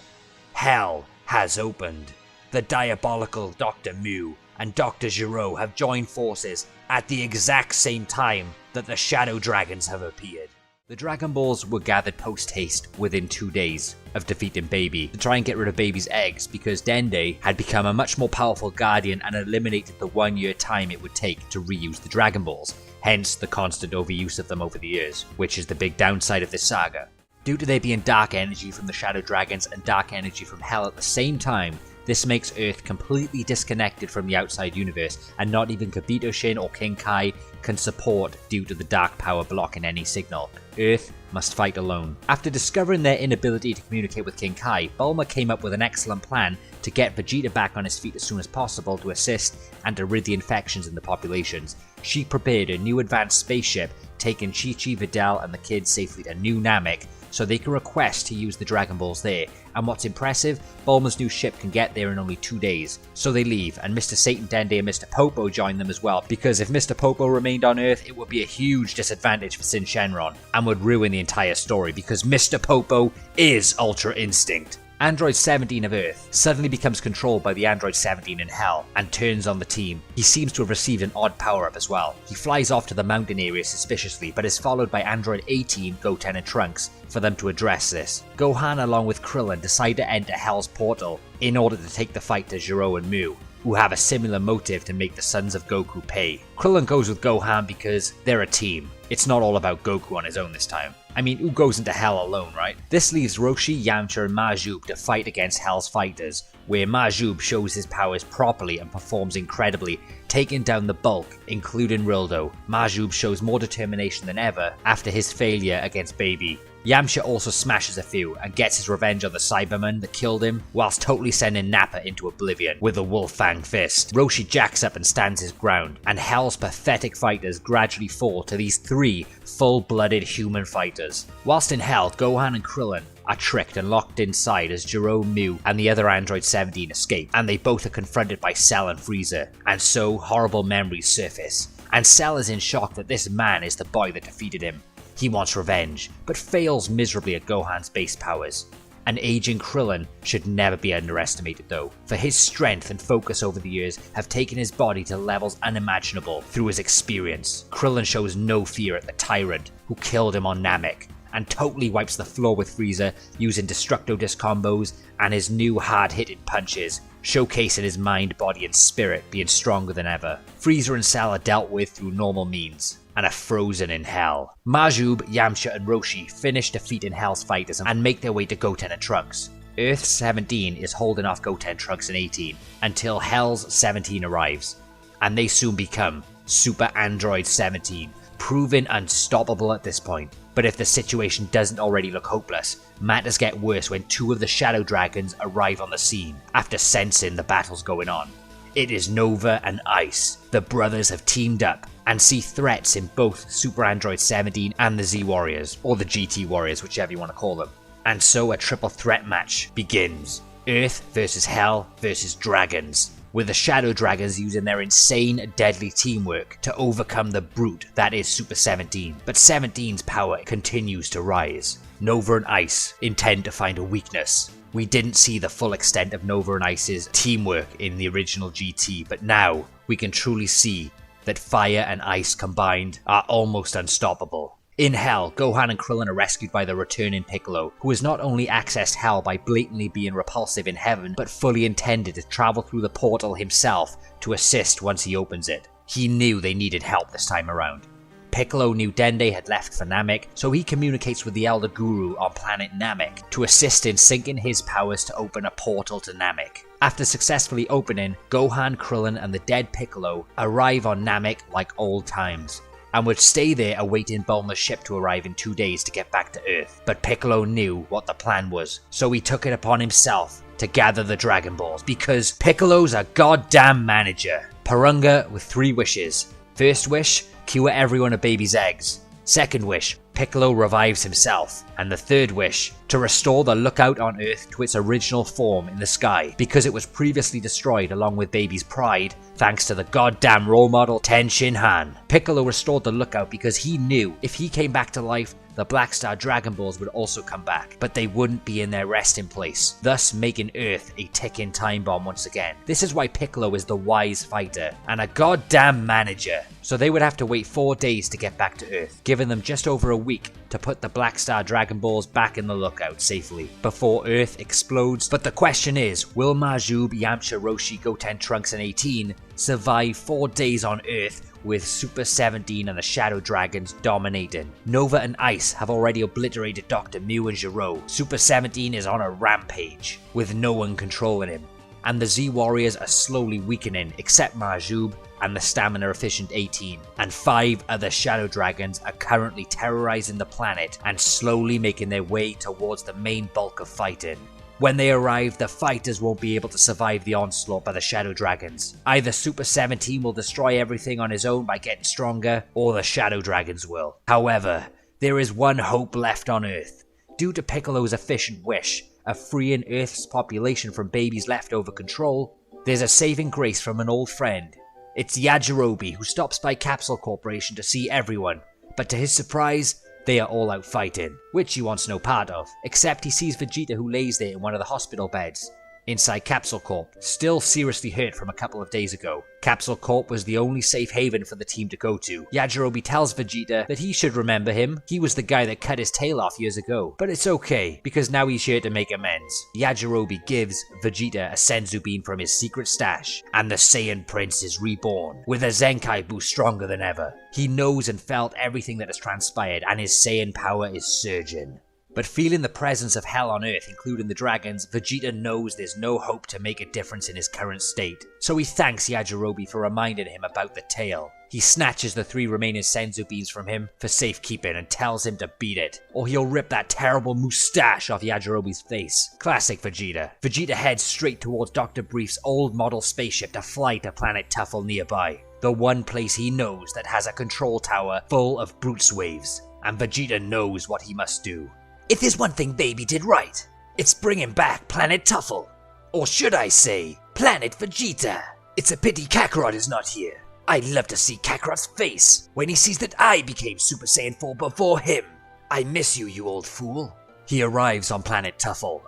Hell has opened. The diabolical Dr. Mu and Dr. Gero have joined forces at the exact same time that the Shadow Dragons have appeared. The Dragon Balls were gathered post-haste within 2 days of defeating Baby to try and get rid of Baby's eggs, because Dende had become a much more powerful guardian and eliminated the 1-year time it would take to reuse the Dragon Balls, hence the constant overuse of them over the years, which is the big downside of this saga. Due to there being dark energy from the Shadow Dragons and dark energy from Hell at the same time, this makes Earth completely disconnected from the outside universe, and not even Kabuto Shin or King Kai can support due to the dark power blocking any signal. Earth must fight alone. After discovering their inability to communicate with King Kai, Bulma came up with an excellent plan to get Vegeta back on his feet as soon as possible to assist and to rid the infections in the populations. She prepared a new advanced spaceship, taking Chi-Chi, Videl and the kids safely to New Namek, so they can request to use the Dragon Balls there. And what's impressive, Bulma's new ship can get there in only 2 days. So they leave, and Mr. Satan Dende and Mr. Popo join them as well, because if Mr. Popo remained on Earth, it would be a huge disadvantage for Sin Shenron, and would ruin the entire story, because Mr. Popo is Ultra Instinct. Android 17 of Earth suddenly becomes controlled by the Android 17 in Hell and turns on the team. He seems to have received an odd power-up as well. He flies off to the mountain area suspiciously, but is followed by Android 18, Goten and Trunks for them to address this. Gohan along with Krillin decide to enter Hell's portal in order to take the fight to Gero and Mu, who have a similar motive to make the sons of Goku pay. Krillin goes with Gohan because they're a team. It's not all about Goku on his own this time. I mean, who goes into Hell alone, right? This leaves Roshi, Yamcha and Majub to fight against Hell's fighters, where Majub shows his powers properly and performs incredibly, taking down the bulk, including Rildo. Majub shows more determination than ever after his failure against Baby. Yamcha also smashes a few and gets his revenge on the Cyberman that killed him, whilst totally sending Nappa into oblivion with a Wolf Fang fist. Roshi jacks up and stands his ground, and Hell's pathetic fighters gradually fall to these 3 full-blooded human fighters. Whilst in Hell, Gohan and Krillin are tricked and locked inside as Jerome, Mew, and the other Android 17 escape, and they both are confronted by Cell and Frieza, and so horrible memories surface. And Cell is in shock that this man is the boy that defeated him. He wants revenge, but fails miserably at Gohan's base powers. An aging Krillin should never be underestimated though, for his strength and focus over the years have taken his body to levels unimaginable through his experience. Krillin shows no fear at the Tyrant, who killed him on Namek, and totally wipes the floor with Frieza using Destructo Disc combos and his new hard-hitting punches, showcasing his mind, body and spirit being stronger than ever. Frieza and Cell are dealt with through normal means, and are frozen in Hell. Majub, Yamcha and Roshi finish defeating Hell's fighters and make their way to Goten and Trunks. Earth 17 is holding off Goten, Trunks and 18 until Hell's 17 arrives, and they soon become Super Android 17, proven unstoppable at this point. But if the situation doesn't already look hopeless, matters get worse when 2 of the Shadow Dragons arrive on the scene after sensing the battles going on. It is Nova and Ice. The brothers have teamed up and see threats in both Super Android 17 and the Z Warriors, or the GT Warriors, whichever you want to call them. And so a triple threat match begins. Earth versus Hell versus Dragons, with the Shadow Dragons using their insane deadly teamwork to overcome the brute that is Super 17. But 17's power continues to rise. Nova and Ice intend to find a weakness. We didn't see the full extent of Nova and Ice's teamwork in the original GT, but now we can truly see that fire and ice combined are almost unstoppable. In Hell, Gohan and Krillin are rescued by the returning Piccolo, who has not only accessed Hell by blatantly being repulsive in heaven, but fully intended to travel through the portal himself to assist once he opens it. He knew they needed help this time around. Piccolo knew Dende had left for Namek, so he communicates with the Elder Guru on planet Namek to assist in syncing his powers to open a portal to Namek. After successfully opening, Gohan, Krillin and the dead Piccolo arrive on Namek like old times, and would stay there awaiting Bulma's ship to arrive in 2 days to get back to Earth. But Piccolo knew what the plan was, so he took it upon himself to gather the Dragon Balls, because Piccolo's a goddamn manager. Porunga with 3 wishes. First wish, cure everyone of Baby's eggs. Second wish, Piccolo revives himself. And the third wish, to restore the Lookout on Earth to its original form in the sky, because it was previously destroyed along with Baby's pride, thanks to the goddamn role model Ten Shin Han. Piccolo restored the Lookout because he knew if he came back to life, the Black Star Dragon Balls would also come back, but they wouldn't be in their resting place, thus making Earth a ticking time bomb once again. This is why Piccolo is the wise fighter, and a goddamn manager. So they would have to wait 4 days to get back to Earth, giving them just over a week to put the Black Star Dragon Balls back in the Lookout safely, before Earth explodes. But the question is, will Majub, Yamcha, Roshi, Goten, Trunks and 18 survive 4 days on Earth with Super 17 and the Shadow Dragons dominating? Nova and Ice have already obliterated Dr. Mew and Gero. Super 17 is on a rampage, with no one controlling him. And the Z Warriors are slowly weakening, except Majub and the stamina efficient 18. And 5 other Shadow Dragons are currently terrorizing the planet and slowly making their way towards the main bulk of fighting. When they arrive, the fighters won't be able to survive the onslaught by the Shadow Dragons. Either Super 17 will destroy everything on his own by getting stronger, or the Shadow Dragons will. However, there is one hope left on Earth. Due to Piccolo's efficient wish of freeing Earth's population from Baby's leftover control, there's a saving grace from an old friend. It's Yajirobe, who stops by Capsule Corporation to see everyone, but to his surprise, they are all out fighting, which he wants no part of, except he sees Vegeta who lays there in one of the hospital beds. inside Capsule Corp, still seriously hurt from a couple of days ago. Capsule Corp was the only safe haven for the team to go to. Yajirobe tells Vegeta that he should remember him. He was the guy that cut his tail off years ago. But it's okay, because now he's here to make amends. Yajirobe gives Vegeta a Senzu bean from his secret stash, and the Saiyan Prince is reborn, with a Zenkai boost stronger than ever. He knows and felt everything that has transpired, and his Saiyan power is surging. But feeling the presence of hell on Earth, including the dragons, Vegeta knows there's no hope to make a difference in his current state. So he thanks Yajirobe for reminding him about the tail. He snatches the 3 remaining Senzu beans from him for safekeeping and tells him to beat it, or he'll rip that terrible moustache off Yajirobe's face. Classic Vegeta. Vegeta heads straight towards Dr. Brief's old model spaceship to fly to planet Tuffle nearby, the one place he knows that has a control tower full of Brutes waves. And Vegeta knows what he must do. If there's one thing Baby did right, it's bringing back Planet Tuffle. Or should I say, Planet Vegeta. It's a pity Kakarot is not here. I'd love to see Kakarot's face when he sees that I became Super Saiyan 4 before him. I miss you, you old fool. He arrives on Planet Tuffle,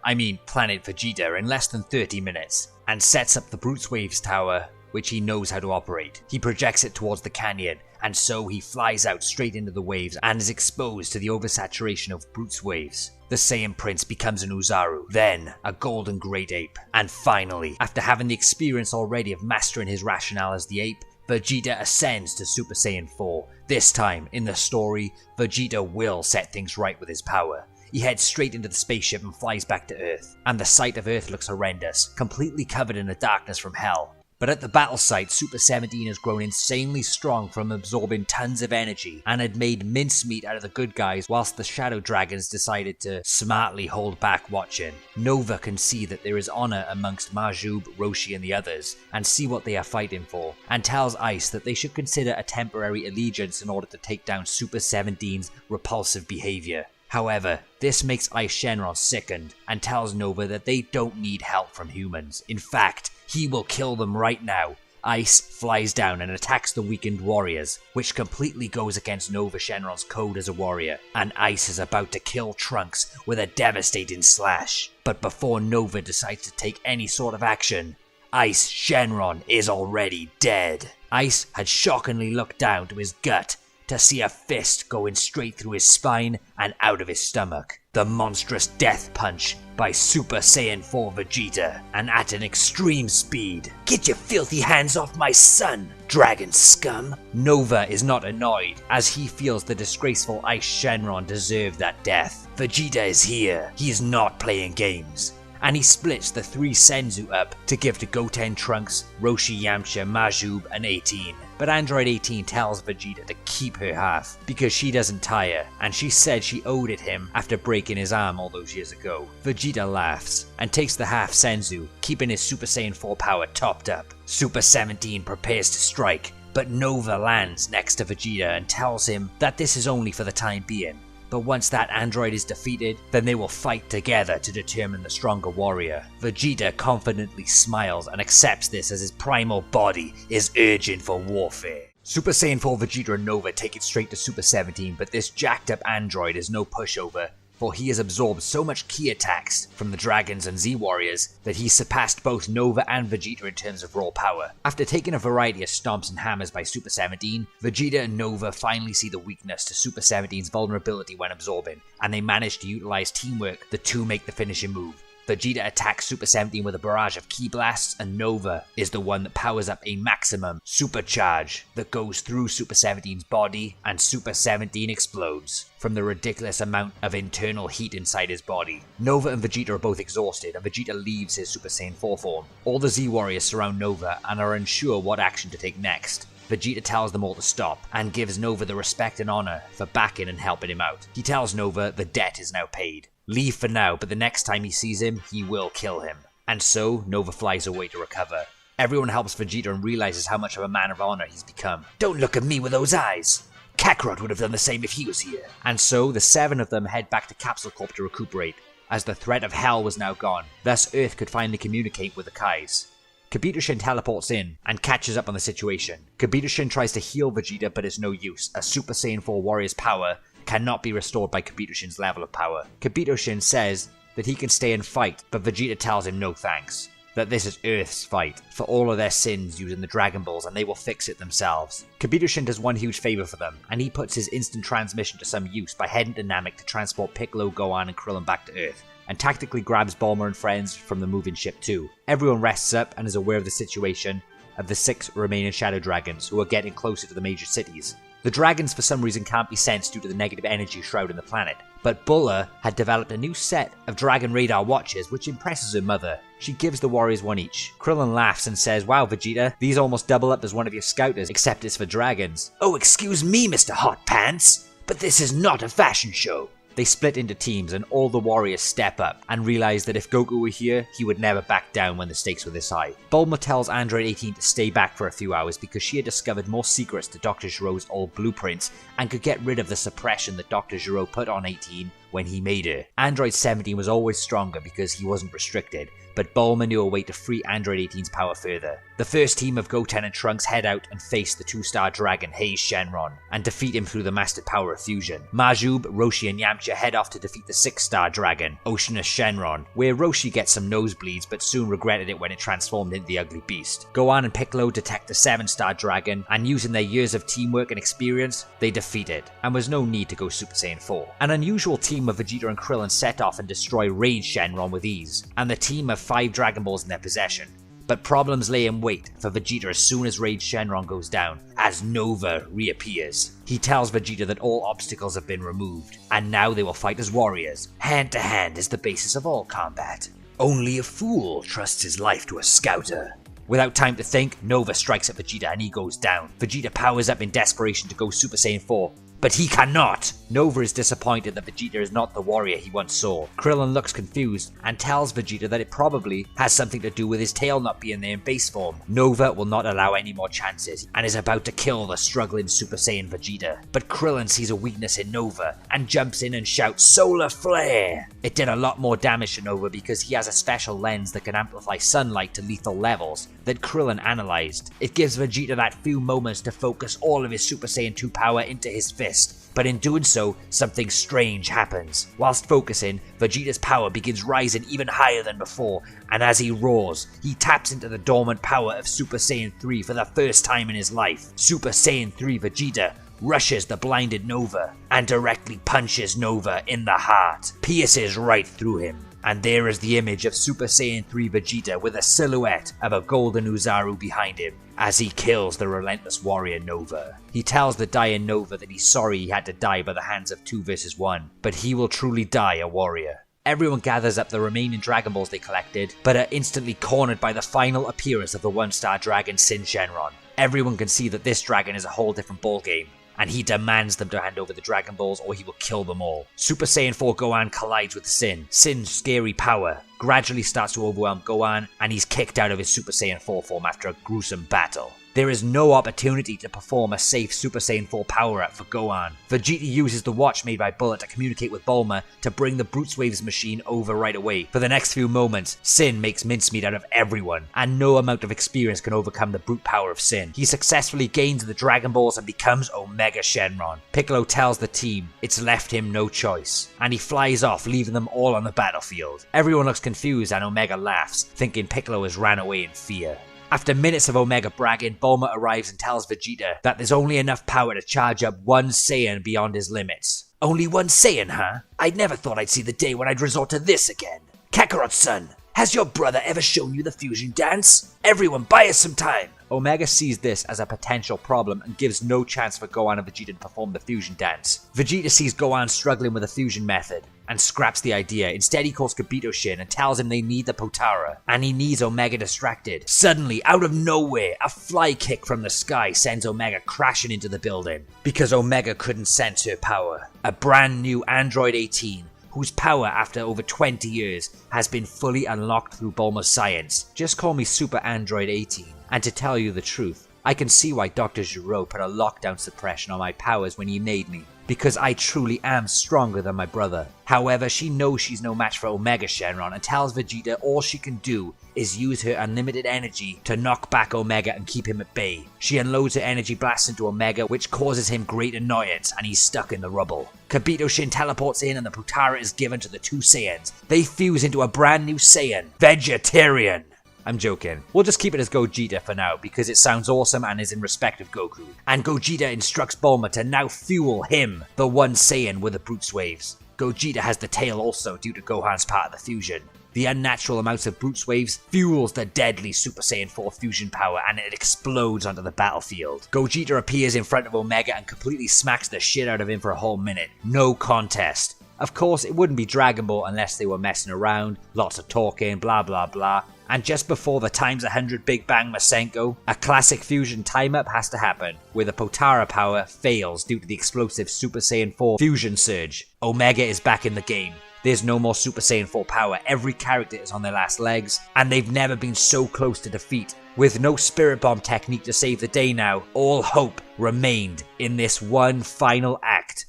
Planet Vegeta, in less than 30 minutes, and sets up the Brutes Waves Tower, which he knows how to operate. He projects it towards the canyon, and so he flies out straight into the waves and is exposed to the oversaturation of Brutes waves. The Saiyan Prince becomes an Uzaru, then a Golden Great Ape, and finally, after having the experience already of mastering his rationale as the ape, Vegeta ascends to Super Saiyan 4. This time, in the story, Vegeta will set things right with his power. He heads straight into the spaceship and flies back to Earth, and the sight of Earth looks horrendous, completely covered in the darkness from hell. But at the battle site, Super 17 has grown insanely strong from absorbing tons of energy and had made mincemeat out of the good guys, whilst the Shadow Dragons decided to smartly hold back watching. Nova can see that there is honor amongst Majub, Roshi and the others, and see what they are fighting for, and tells Ice that they should consider a temporary allegiance in order to take down Super 17's repulsive behavior. However, this makes Ice Shenron sickened, and tells Nova that they don't need help from humans. In fact, he will kill them right now. Ice flies down and attacks the weakened warriors, which completely goes against Nova Shenron's code as a warrior, and Ice is about to kill Trunks with a devastating slash. But before Nova decides to take any sort of action, Ice Shenron is already dead. Ice had shockingly looked down to his gut to see a fist going straight through his spine and out of his stomach. The monstrous death punch by Super Saiyan 4 Vegeta, and at an extreme speed. Get your filthy hands off my son, dragon scum! Nova is not annoyed, as he feels the disgraceful Ice Shenron deserved that death. Vegeta is here, he is not playing games. And he splits the 3 Senzu up to give to Goten Trunks, Roshi Yamcha, Majub and 18. But Android 18 tells Vegeta to keep her half, because she doesn't tire, and she said she owed it him after breaking his arm all those years ago. Vegeta laughs, and takes the half Senzu, keeping his Super Saiyan 4 power topped up. Super 17 prepares to strike, but Nova lands next to Vegeta and tells him that this is only for the time being. But once that android is defeated, then they will fight together to determine the stronger warrior. Vegeta confidently smiles and accepts this as his primal body is urging for warfare. Super Saiyan 4 Vegeta and Nova take it straight to Super 17, but this jacked up android is no pushover, for he has absorbed so much ki attacks from the Dragons and Z-Warriors that he surpassed both Nova and Vegeta in terms of raw power. After taking a variety of stomps and hammers by Super 17, Vegeta and Nova finally see the weakness to Super 17's vulnerability when absorbing, and they manage to utilize teamwork. The two make the finishing move. Vegeta attacks Super 17 with a barrage of ki blasts, and Nova is the one that powers up a maximum supercharge that goes through Super 17's body, and Super 17 explodes from the ridiculous amount of internal heat inside his body. Nova and Vegeta are both exhausted, and Vegeta leaves his Super Saiyan 4 form. All the Z-Warriors surround Nova and are unsure what action to take next. Vegeta tells them all to stop, and gives Nova the respect and honor for backing and helping him out. He tells Nova the debt is now paid. Leave for now, but the next time he sees him, he will kill him. And so, Nova flies away to recover. Everyone helps Vegeta and realizes how much of a man of honor he's become. Don't look at me with those eyes! Kakarot would have done the same if he was here. And so, the 7 of them head back to Capsule Corp to recuperate, as the threat of hell was now gone. Thus, Earth could finally communicate with the Kais. Kabuto teleports in and catches up on the situation. Kabuto tries to heal Vegeta, but it's no use, as Super Saiyan 4 Warrior's power cannot be restored by Kabuto level of power. Kabuto says that he can stay and fight, but Vegeta tells him no thanks. That this is Earth's fight, for all of their sins using the Dragon Balls, and they will fix it themselves. Kabuto-Shin does one huge favor for them, and he puts his instant transmission to some use by heading to Namek to transport Piccolo, Gohan, and Krillin back to Earth, and tactically grabs Bulma and friends from the moving ship too. Everyone rests up and is aware of the situation of the 6 remaining Shadow Dragons, who are getting closer to the major cities. The dragons for some reason can't be sensed due to the negative energy shrouding the planet, but Bulla had developed a new set of dragon radar watches which impresses her mother. She gives the warriors one each. Krillin laughs and says, "Wow Vegeta, these almost double up as one of your scouters, except it's for dragons." "Oh, excuse me, Mr. Hot Pants, but this is not a fashion show." They split into teams and all the warriors step up and realize that if Goku were here, he would never back down when the stakes were this high. Bulma tells Android 18 to stay back for a few hours because she had discovered more secrets to Dr. Gero's old blueprints and could get rid of the suppression that Dr. Gero put on 18 when he made her. Android 17 was always stronger because he wasn't restricted, but Bulma knew a way to free Android 18's power further. The first team of Goten and Trunks head out and face the 2-star dragon Hei's Shenron and defeat him through the mastered power of fusion. Majub, Roshi and Yamcha head off to defeat the 6-star dragon Oceanus Shenron, where Roshi gets some nosebleeds but soon regretted it when it transformed into the ugly beast. Gohan and Piccolo detect the 7-star dragon, and using their years of teamwork and experience, they defeat it, and was no need to go Super Saiyan 4. An unusual team of Vegeta and Krillin set off and destroy Rage Shenron with ease, and the team have 5 Dragon Balls in their possession. But problems lay in wait for Vegeta as soon as Rage Shenron goes down, as Nova reappears. He tells Vegeta that all obstacles have been removed, and now they will fight as warriors. Hand to hand is the basis of all combat. Only a fool trusts his life to a scouter. Without time to think, Nova strikes at Vegeta and he goes down. Vegeta powers up in desperation to go Super Saiyan 4, but he cannot! Nova is disappointed that Vegeta is not the warrior he once saw. Krillin looks confused and tells Vegeta that it probably has something to do with his tail not being there in base form. Nova will not allow any more chances and is about to kill the struggling Super Saiyan Vegeta. But Krillin sees a weakness in Nova and jumps in and shouts, "Solar Flare!" It did a lot more damage to Nova because he has a special lens that can amplify sunlight to lethal levels that Krillin analyzed. It gives Vegeta that few moments to focus all of his Super Saiyan 2 power into his fist. But in doing so, something strange happens. Whilst focusing, Vegeta's power begins rising even higher than before, and as he roars, he taps into the dormant power of Super Saiyan 3 for the first time in his life. Super Saiyan 3 Vegeta rushes the blinded Nova and directly punches Nova in the heart, pierces right through him. And there is the image of Super Saiyan 3 Vegeta with a silhouette of a golden Uzaru behind him as he kills the relentless warrior Nova. He tells the dying Nova that he's sorry he had to die by the hands of 2 versus 1, but he will truly die a warrior. Everyone gathers up the remaining Dragon Balls they collected, but are instantly cornered by the final appearance of the 1-star dragon Sin Shenron. Everyone can see that this dragon is a whole different ballgame, and he demands them to hand over the Dragon Balls or he will kill them all. Super Saiyan 4 Gohan collides with Sin. Sin's scary power gradually starts to overwhelm Gohan, and he's kicked out of his Super Saiyan 4 form after a gruesome battle. There is no opportunity to perform a safe Super Saiyan 4 power-up for Gohan. Vegeta uses the watch made by Bullet to communicate with Bulma to bring the Brute Waves machine over right away. For the next few moments, Sin makes mincemeat out of everyone, and no amount of experience can overcome the brute power of Sin. He successfully gains the Dragon Balls and becomes Omega Shenron. Piccolo tells the team it's left him no choice, and he flies off, leaving them all on the battlefield. Everyone looks confused and Omega laughs, thinking Piccolo has ran away in fear. After minutes of Omega bragging, Bulma arrives and tells Vegeta that there's only enough power to charge up 1 Saiyan beyond his limits. Only 1 Saiyan, huh? I never thought I'd see the day when I'd resort to this again. Kakarot's son, has your brother ever shown you the fusion dance? Everyone buy us some time! Omega sees this as a potential problem and gives no chance for Gohan and Vegeta to perform the fusion dance. Vegeta sees Gohan struggling with the fusion method and scraps the idea. Instead, he calls Kabuto-Shin and tells him they need the Potara, and he needs Omega distracted. Suddenly, out of nowhere, a fly kick from the sky sends Omega crashing into the building because Omega couldn't sense her power. A brand new Android 18, whose power after over 20 years has been fully unlocked through Bulma's science. Just call me Super Android 18. And to tell you the truth, I can see why Dr. Gero put a lockdown suppression on my powers when he made me. because I truly am stronger than my brother. However, she knows she's no match for Omega Shenron and tells Vegeta all she can do is use her unlimited energy to knock back Omega and keep him at bay. She unloads her energy blast into Omega, which causes him great annoyance, and he's stuck in the rubble. Kibito Shin teleports in and the Potara is given to the two Saiyans. They fuse into a brand new Saiyan, Vegetarian. I'm joking. We'll just keep it as Gogeta for now because it sounds awesome and is in respect of Goku. And Gogeta instructs Bulma to now fuel him, the one Saiyan with the Brutes waves. Gogeta has the tail also due to Gohan's part of the fusion. The unnatural amounts of Brutes waves fuels the deadly Super Saiyan 4 fusion power and it explodes onto the battlefield. Gogeta appears in front of Omega and completely smacks the shit out of him for a whole minute. No contest. Of course, it wouldn't be Dragon Ball unless they were messing around, lots of talking, blah blah blah. And just before the times 100 Big Bang Masenko, a classic fusion time-up has to happen, where the Potara power fails due to the explosive Super Saiyan 4 fusion surge. Omega is back in the game. There's no more Super Saiyan 4 power, every character is on their last legs, and they've never been so close to defeat. With no Spirit Bomb technique to save the day now, all hope remained in this one final act.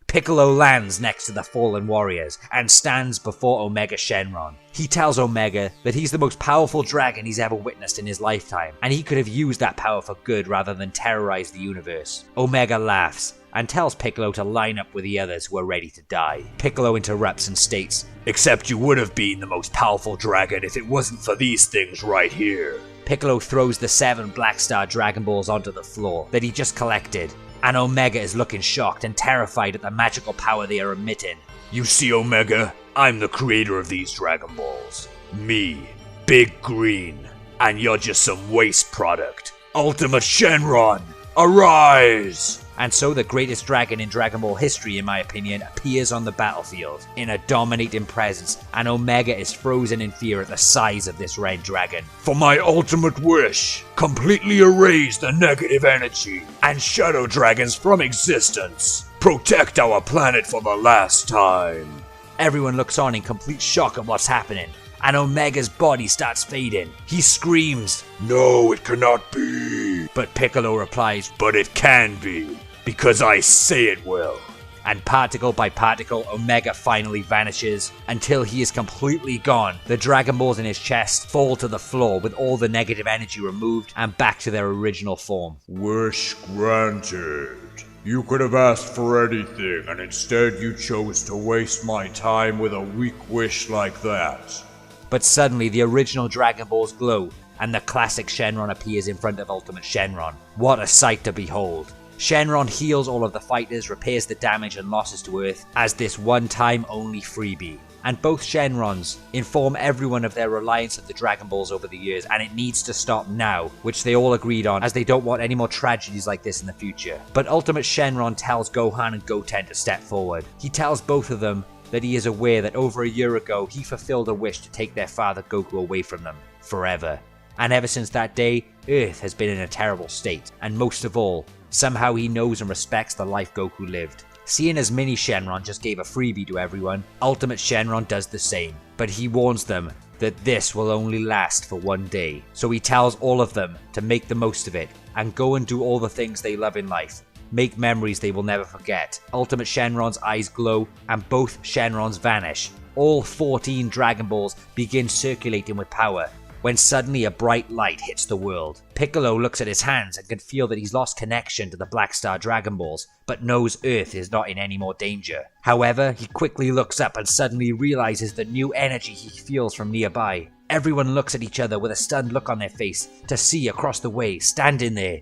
Piccolo lands next to the fallen warriors and stands before Omega Shenron. He tells Omega that he's the most powerful dragon he's ever witnessed in his lifetime, and he could have used that power for good rather than terrorize the universe. Omega laughs and tells Piccolo to line up with the others who are ready to die. Piccolo interrupts and states, "Except you would have been the most powerful dragon if it wasn't for these things right here." Piccolo throws the 7 Black Star Dragon Balls onto the floor that he just collected, and Omega is looking shocked and terrified at the magical power they are emitting. "You see, Omega, I'm the creator of these Dragon Balls. Me, Big Green, and you're just some waste product. Ultimate Shenron, arise!" And so the greatest dragon in Dragon Ball history, in my opinion, appears on the battlefield in a dominating presence, and Omega is frozen in fear at the size of this red dragon. "For my ultimate wish, completely erase the negative energy and shadow dragons from existence. Protect our planet for the last time." Everyone looks on in complete shock at what's happening, and Omega's body starts fading. He screams, "No, it cannot be." But Piccolo replies, "But it can be, because I say it will." And particle by particle, Omega finally vanishes until he is completely gone. The Dragon Balls in his chest fall to the floor with all the negative energy removed and back to their original form. "Wish granted. You could have asked for anything, and instead you chose to waste my time with a weak wish like that." But suddenly the original Dragon Balls glow, and the classic Shenron appears in front of Ultimate Shenron. What a sight to behold. Shenron heals all of the fighters, repairs the damage and losses to Earth as this one-time only freebie. And both Shenrons inform everyone of their reliance on the Dragon Balls over the years, and it needs to stop now, which they all agreed on as they don't want any more tragedies like this in the future. But Ultimate Shenron tells Gohan and Goten to step forward. He tells both of them that he is aware that over a year ago he fulfilled a wish to take their father Goku away from them forever. And ever since that day, Earth has been in a terrible state, and most of all, somehow he knows and respects the life Goku lived. Seeing as Mini Shenron just gave a freebie to everyone, Ultimate Shenron does the same, but he warns them that this will only last for one day. So he tells all of them to make the most of it and go and do all the things they love in life. Make memories they will never forget. Ultimate Shenron's eyes glow and both Shenrons vanish. All 14 Dragon Balls begin circulating with power, when suddenly a bright light hits the world. Piccolo looks at his hands and can feel that he's lost connection to the Black Star Dragon Balls, but knows Earth is not in any more danger. However, he quickly looks up and suddenly realizes the new energy he feels from nearby. Everyone looks at each other with a stunned look on their face to see across the way, standing there,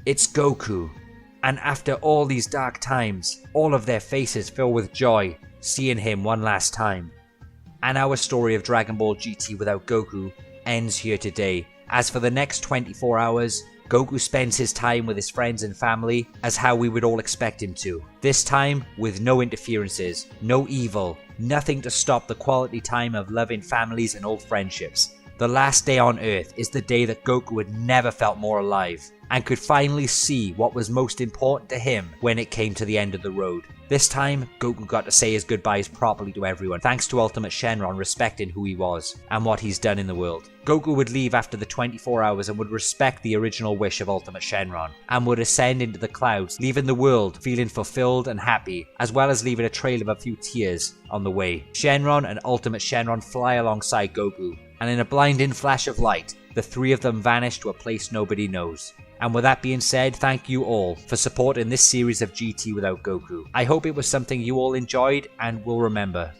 it's Goku. And after all these dark times, all of their faces fill with joy, seeing him one last time. And our story of Dragon Ball GT without Goku ends here today, as for the next 24 hours, Goku spends his time with his friends and family as how we would all expect him to. This time with no interferences, no evil, nothing to stop the quality time of loving families and old friendships. The last day on Earth is the day that Goku had never felt more alive, and could finally see what was most important to him when it came to the end of the road. This time, Goku got to say his goodbyes properly to everyone, thanks to Ultimate Shenron respecting who he was, and what he's done in the world. Goku would leave after the 24 hours and would respect the original wish of Ultimate Shenron, and would ascend into the clouds, leaving the world feeling fulfilled and happy, as well as leaving a trail of a few tears on the way. Shenron and Ultimate Shenron fly alongside Goku, and in a blinding flash of light, the three of them vanish to a place nobody knows. And with that being said, thank you all for supporting this series of GT without Goku. I hope it was something you all enjoyed and will remember.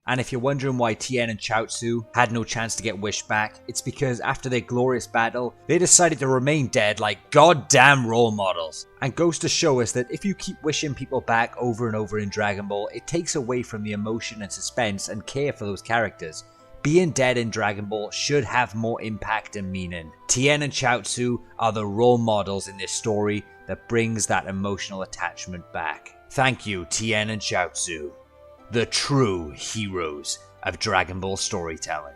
And if you're wondering why Tien and Chaozu had no chance to get Wish back, it's because after their glorious battle, they decided to remain dead like goddamn role models. And goes to show us that if you keep wishing people back over and over in Dragon Ball, it takes away from the emotion and suspense and care for those characters. Being dead in Dragon Ball should have more impact and meaning. Tien and Chaozu are the role models in this story that brings that emotional attachment back. Thank you, Tien and Chaozu, the true heroes of Dragon Ball storytelling.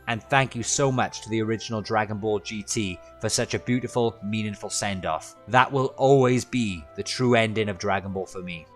And thank you so much to the original Dragon Ball GT for such a beautiful, meaningful send-off. That will always be the true ending of Dragon Ball for me.